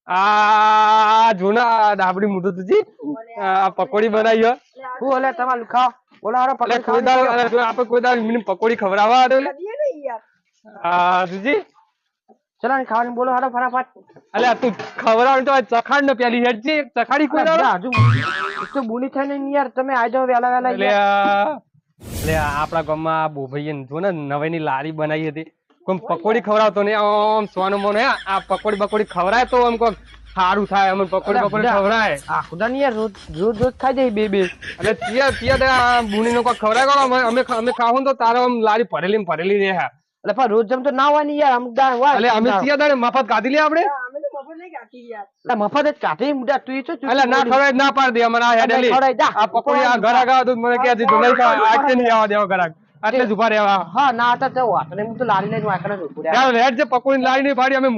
આ જૂના ડાબડી મોટું તુજી આ પકોડી બનાવી હું ઓલે તમારું ખાવ બોલો હારો એટલે પકડ આપણે કોઈ દાળ મિનિમ પકોડી ખવડાવવા આડે આ તુજી ચલો ને ખાવાની બોલો હારો ફટાફટ અલ્યા તું ખવડાવ તો ચખાડ ને પેલી હેડ છે ચખાડી કોઈ દાળ હજુ તો બુની થઈને ને યાર તમે આ જાઓ વેલા વેલા એટલે આપણા ગામમાં બોભાઈએ જો ને નવાઈની લારી બનાવી હતી કોઈ પકોડી ખવડાવતો ને આમ સોનો મોનો આ પકોડી ખવડાય તો આમ કોઈ સારું થાય અમે પકોડી ખવડાય આ ખુદા ની યાર રોજ ખાઈ જાય બે એટલે પિયા બુની નો કોઈ ખવડાય અમે ખાવું તો તારો આમ લારી ભરેલી રહે એટલે પણ રોજ જમ તો ના હોય ને યાર અમુક દાણ હોય એટલે અમે તિયા દાડે મફત કાઢી લે આપણે મફત જ કાઢી મુડા તું છો એટલે ના ખવડાય ના પાડ દે અમારા હેડેલી આ પકોડી આ ઘર આગા તો મને કે દીધું નહીં આકે નહીં આવવા દેવા ઘર આટલે જ ઉભા રહેવા હા ના હતા તો વાતને હું તો લારી લઈને વાકડા જ ઉભો રહ્યા યાર હેડ જે પકોડી લારી નહીં પાડી અમે